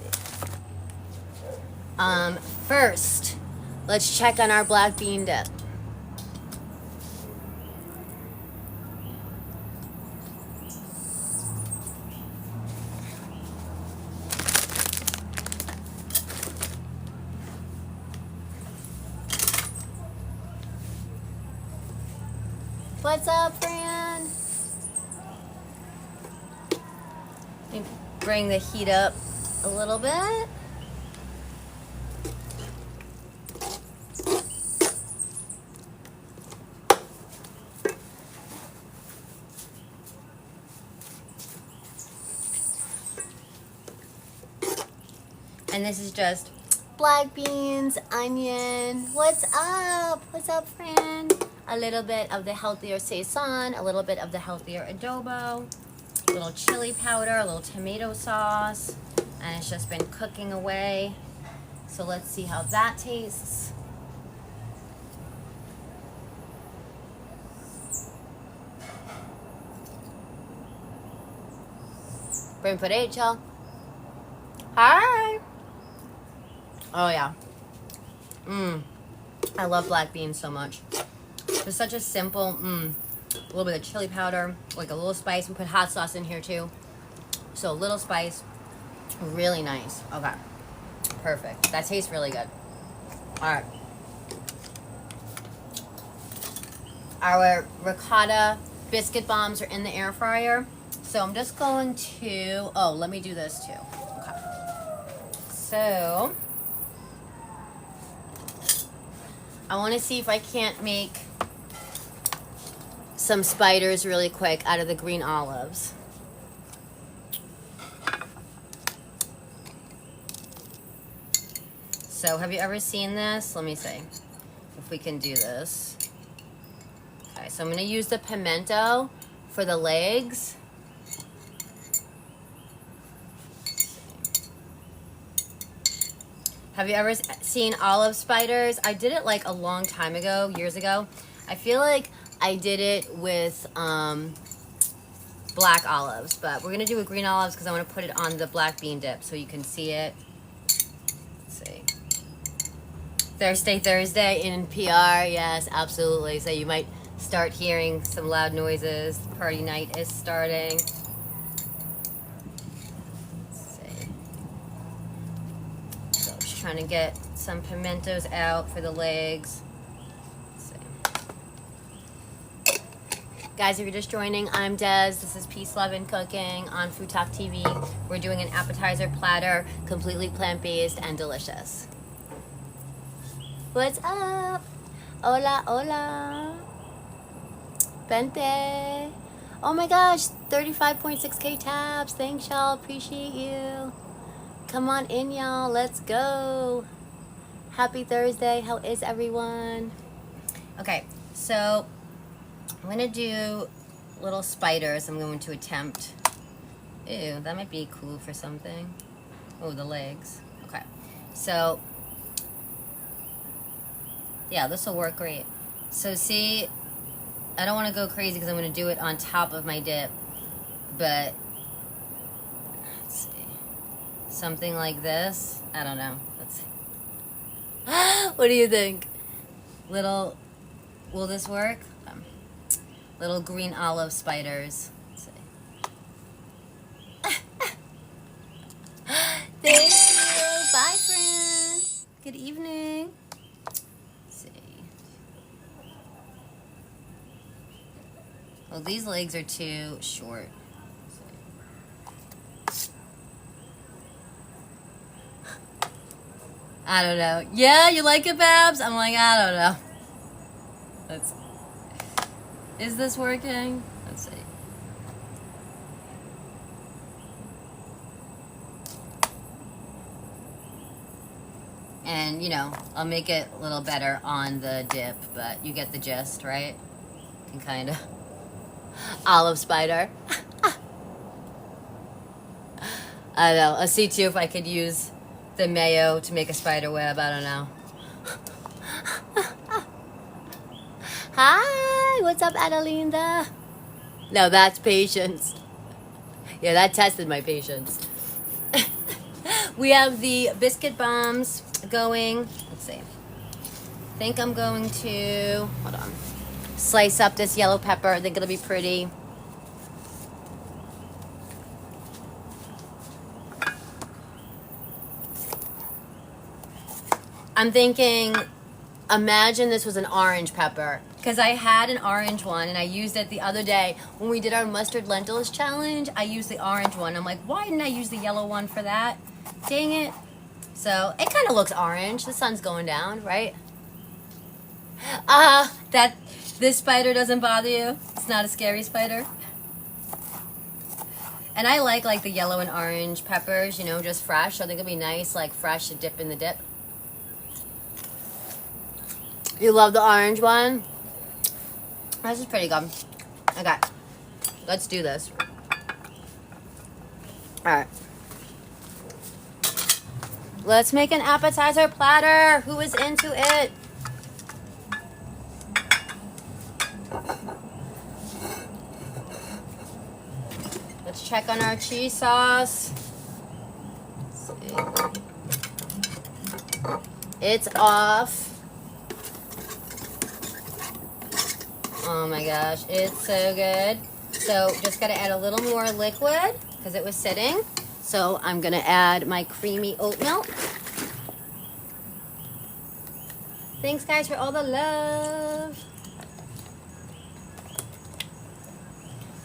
First, let's check on our black bean dip. What's up, Fran? Let me bring the heat up a little bit. And this is just black beans, onion. What's up? What's up, Fran? A little bit of the healthier saison, a little bit of the healthier adobo, a little chili powder, a little tomato sauce, and it's just been cooking away. So let's see how that tastes. Buen provecho. Hi. Oh yeah. I love black beans so much. It's such a simple, a little bit of chili powder, like a little spice. We put hot sauce in here too. So a little spice, really nice. Okay, perfect. That tastes really good. All right. Our ricotta biscuit bombs are in the air fryer. So I'm just going to, oh, let me do this too. Okay. So I want to see if I can't make some spiders really quick out of the green olives. So have you ever seen this? Let me see if we can do this. Okay, so I'm going to use the pimento for the legs. Have you ever seen olive spiders? I did it like a long time ago, years ago. I feel like I did it with black olives, but we're gonna do with green olives because I want to put it on the black bean dip so you can see it. Let's see. Thursday in PR, yes, absolutely. So you might start hearing some loud noises. Party night is starting. Trying to get some pimentos out for the legs. Let's see. Guys, if you're just joining, I'm Des. This is Peace, Love, and Cooking on FoodTokTV. We're doing an appetizer platter, completely plant-based and delicious. What's up? Hola, hola. Bente. Oh my gosh, 35.6K tabs. Thanks, y'all. Appreciate you. Come on in, y'all. Let's go. Happy Thursday. How is everyone? Okay, so I'm going to do little spiders. I'm going to attempt. Ew, that might be cool for something. Oh, the legs. Okay, so yeah, this will work great. So see, I don't want to go crazy because I'm going to do it on top of my dip, but something like this. I don't know. Let's see. What do you think? Little, will this work? Little green olive spiders. Let's see. Thank you. Bye, friend. Good evening. Let's see. Well, these legs are too short. I don't know. Yeah, you like it, Babs? I'm like, I don't know. Is this working? Let's see. And, you know, I'll make it a little better on the dip, but you get the gist, right? You can kind of... Olive spider. I don't know. I'll see, too, if I could use the mayo to make a spider web. I don't know. Hi, what's up, Adelinda? No, that's patience. Yeah, that tested my patience. We have the biscuit bombs going. Let's see. I think I'm going to, hold on, slice up this yellow pepper. I think it'll be pretty. I'm thinking, imagine this was an orange pepper. Because I had an orange one and I used it the other day when we did our mustard lentils challenge. I used the orange one. I'm like, why didn't I use the yellow one for that? Dang it. So it kind of looks orange. The sun's going down, right? This spider doesn't bother you? It's not a scary spider? And I like the yellow and orange peppers, you know, just fresh. So I think it'll be nice, like fresh to dip in the dip. You love the orange one? This is pretty good. Okay, let's do this. All right. Let's make an appetizer platter. Who is into it? Let's check on our cheese sauce. Let's see. It's off. Oh my gosh, it's so good. So just gotta add a little more liquid because it was sitting. So I'm gonna add my creamy oat milk. Thanks guys for all the love.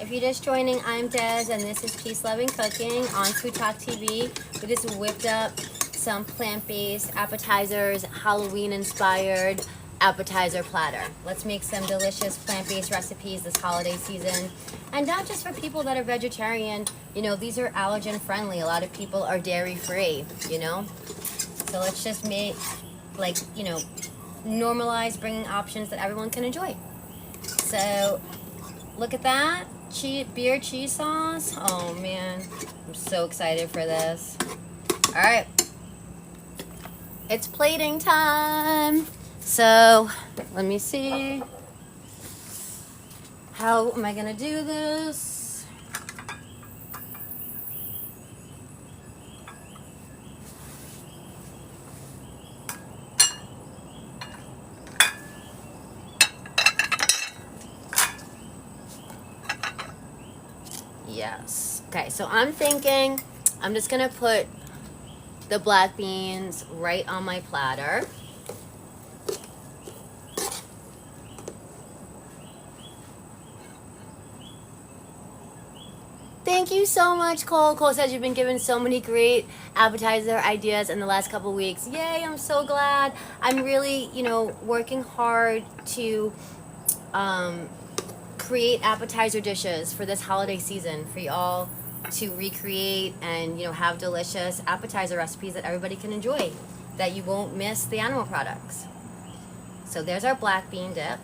If you're just joining, I'm Des and this is Peace, Love, and Cooking on FoodTokTV. We just whipped up some plant-based appetizers, Halloween inspired appetizer platter. Let's make some delicious plant-based recipes this holiday season. And not just for people that are vegetarian, you know, these are allergen friendly. A lot of people are dairy free, you know? So let's just make, like, you know, normalize bringing options that everyone can enjoy. So look at that. beer cheese sauce. Oh man, I'm so excited for this. All right, it's plating time. So let me see. How am I gonna do this? Yes. Okay, so I'm thinking I'm just gonna put the black beans right on my platter. Thank you so much, Cole. Cole says you've been given so many great appetizer ideas in the last couple of weeks. Yay, I'm so glad. I'm really, working hard to create appetizer dishes for this holiday season for y'all to recreate and, have delicious appetizer recipes that everybody can enjoy, that you won't miss the animal products. So there's our black bean dip.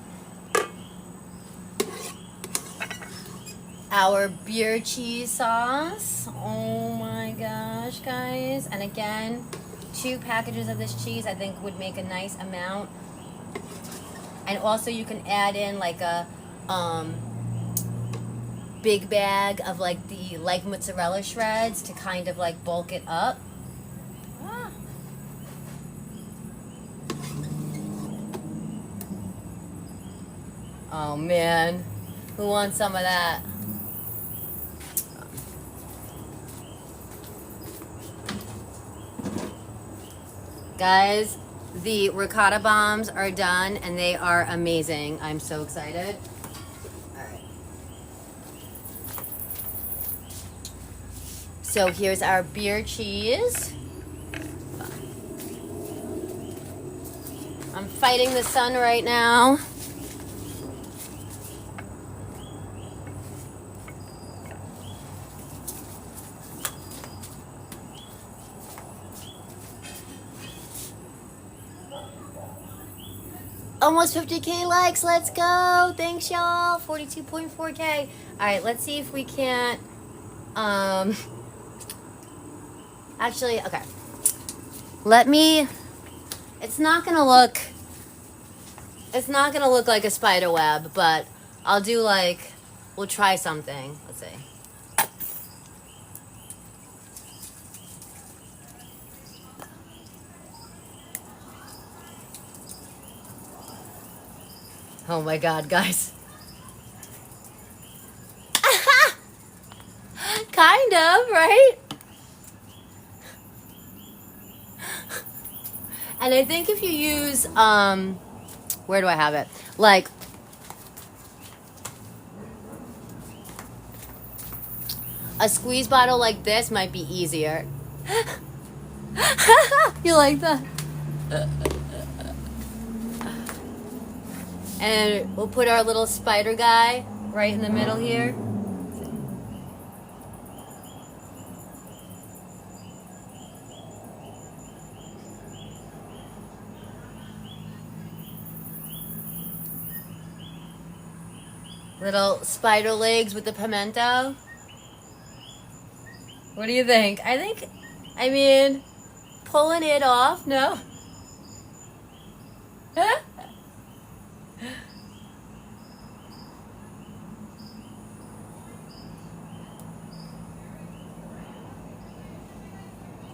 Our beer cheese sauce. Oh my gosh, guys. And again, 2 packages of this cheese I think would make a nice amount. And also you can add in like a big bag of like the mozzarella shreds to kind of like bulk it up. Ah. Oh man, who wants some of that? Guys, the ricotta bombs are done and they are amazing. I'm so excited. All right. So here's our beer cheese. I'm fighting the sun right now. Almost 50K likes, let's go. Thanks y'all, 42.4K. All right, let's see if we can't, actually, okay. It's not gonna look like a spider web, but I'll do we'll try something. Let's see. Oh my God, guys. Kind of, right? And I think if you use, where do I have it? Like, a squeeze bottle like this might be easier. You like that? And we'll put our little spider guy right in the middle here. Little spider legs with the pimento. What do you think? I mean, pulling it off, no?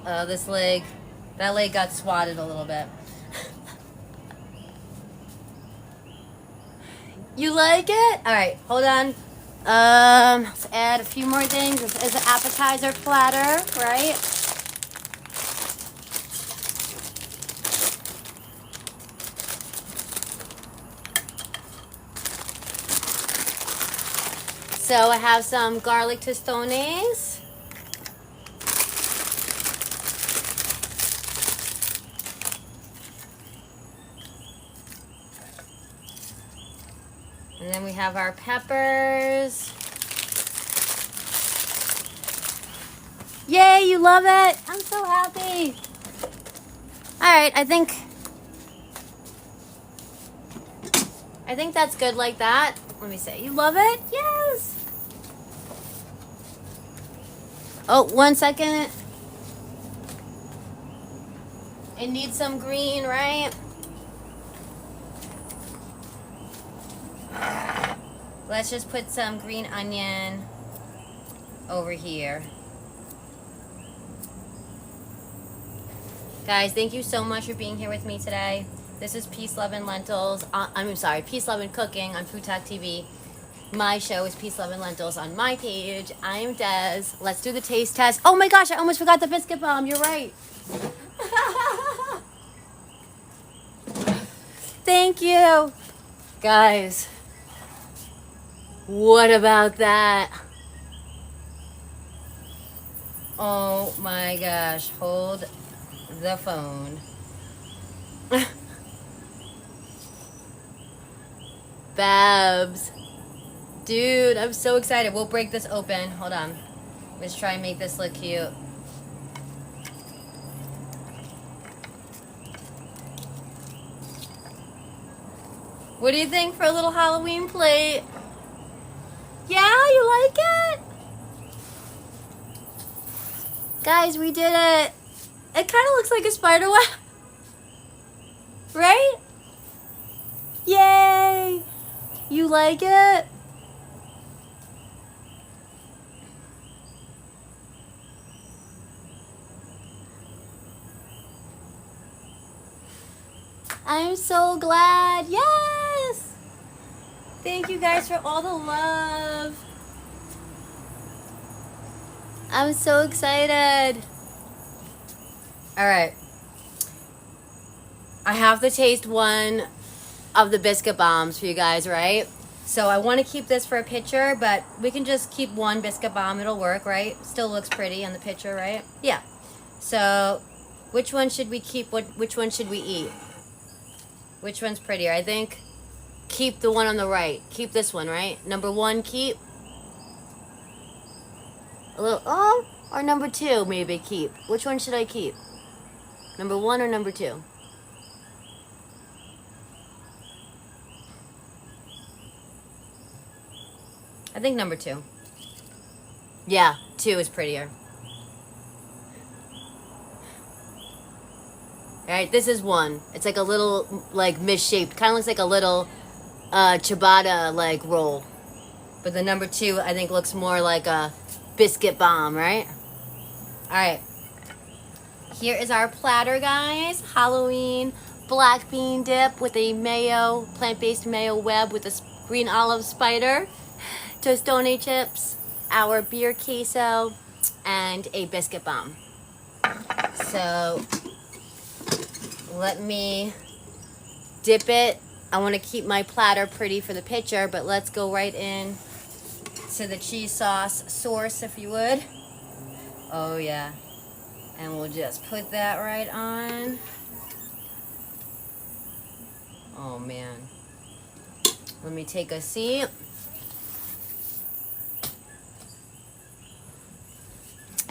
Oh, that leg got swatted a little bit. You like it? All right, hold on. Let's add a few more things. This is an appetizer platter, right? So I have some garlic tostones. And then we have our peppers. Yay, you love it? I'm so happy. All right, I think that's good like that. Let me see. You love it? Yes. Oh, 1 second. It needs some green, right? Let's just put some green onion over here. Guys, thank you so much for being here with me today. This is Peace, Love, and Lentils. Peace, Love, and Cooking on FoodTokTV. My show is Peace, Love, and Lentils on my page. I am Des. Let's do the taste test. Oh my gosh, I almost forgot the biscuit bomb. You're right. Thank you. Guys, what about that? Oh my gosh, hold the phone. Babs. Dude, I'm so excited. We'll break this open. Hold on. Let's try and make this look cute. What do you think for a little Halloween plate? Yeah, you like it? Guys, we did it. It kind of looks like a spider web. Right? Yay! You like it? I'm so glad. Yes! Thank you guys for all the love. I'm so excited. All right. I have to taste one of the biscuit bombs for you guys, right? So I want to keep this for a picture, but we can just keep one biscuit bomb. It'll work, right? Still looks pretty on the picture, right? Yeah. So which one should we keep? Which one should we eat? Which one's prettier? I think keep the one on the right. Keep this one, right? Number one, keep. A little, oh, or number two, maybe keep. Which one should I keep? Number one or number two? I think number two. Yeah, two is prettier. All right, this is one. It's like a little, like, misshaped. Kind of looks like a little ciabatta, like, roll. But the number two, I think, looks more like a biscuit bomb, right? All right. Here is our platter, guys. Halloween black bean dip with a mayo, plant-based mayo web with a green olive spider, tostone chips, our beer queso, and a biscuit bomb. So let me dip it. I want to keep my platter pretty for the picture, but let's go right in to the cheese sauce source, if you would. Oh yeah. And we'll just put that right on. Oh man. Let me take a seat.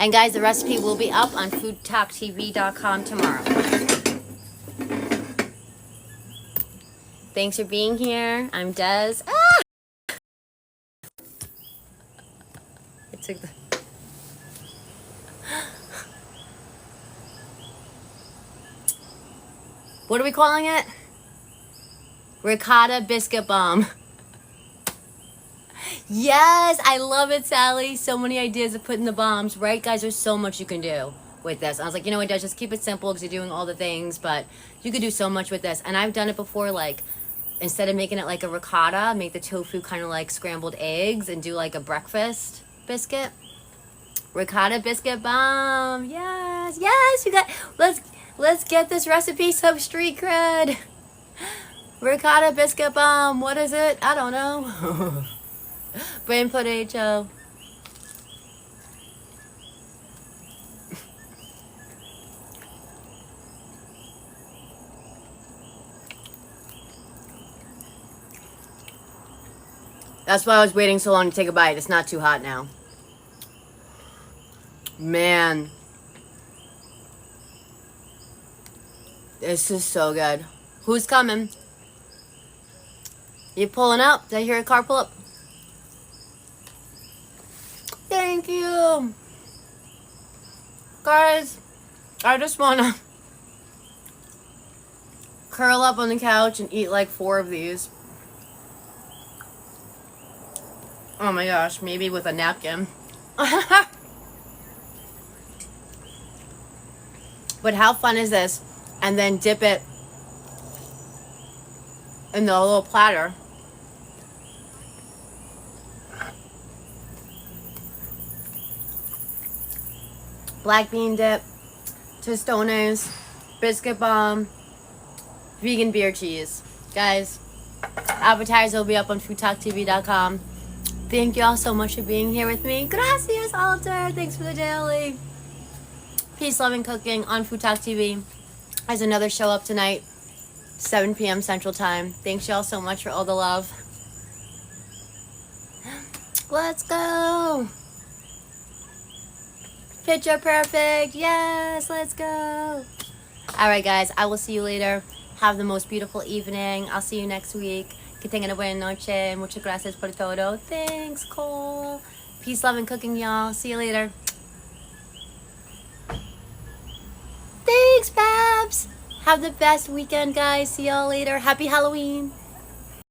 And guys, the recipe will be up on foodtoktv.com tomorrow. Thanks for being here. I'm Des. Ah! I took the... What are we calling it? Ricotta biscuit bomb. Yes, I love it, Sally. So many ideas of putting the bombs, right, guys? There's so much you can do with this. I was like, you know what, just keep it simple because you're doing all the things, but you could do so much with this. And I've done it before, like, instead of making it like a ricotta, make the tofu kind of like scrambled eggs and do like a breakfast biscuit. Ricotta biscuit bomb. Yes, yes, you got. Let's get this recipe some street cred. Ricotta biscuit bomb. What is it? I don't know. Brain potato. That's why I was waiting so long to take a bite. It's not too hot now. Man. This is so good. Who's coming? You pulling up? Did I hear a car pull up? Thank you. Guys, I just want to curl up on the couch and eat like 4 of these. Oh my gosh, maybe with a napkin. But how fun is this? And then dip it in the little platter. Black bean dip, tostones, biscuit bomb, vegan beer cheese. Guys, appetizer will be up on FoodTokTV.com. Thank you all so much for being here with me. Gracias, Alter. Thanks for the daily. Peace, love, and cooking on FoodTokTV. There's another show up tonight, 7 p.m. Central Time. Thanks y'all so much for all the love. Let's go. Picture perfect. Yes, let's go. All right, guys. I will see you later. Have the most beautiful evening. I'll see you next week. Que tengan una buena noche. Muchas gracias por todo. Thanks, Cole. Peace, love, and cooking, y'all. See you later. Thanks, Babs. Have the best weekend, guys. See y'all later. Happy Halloween.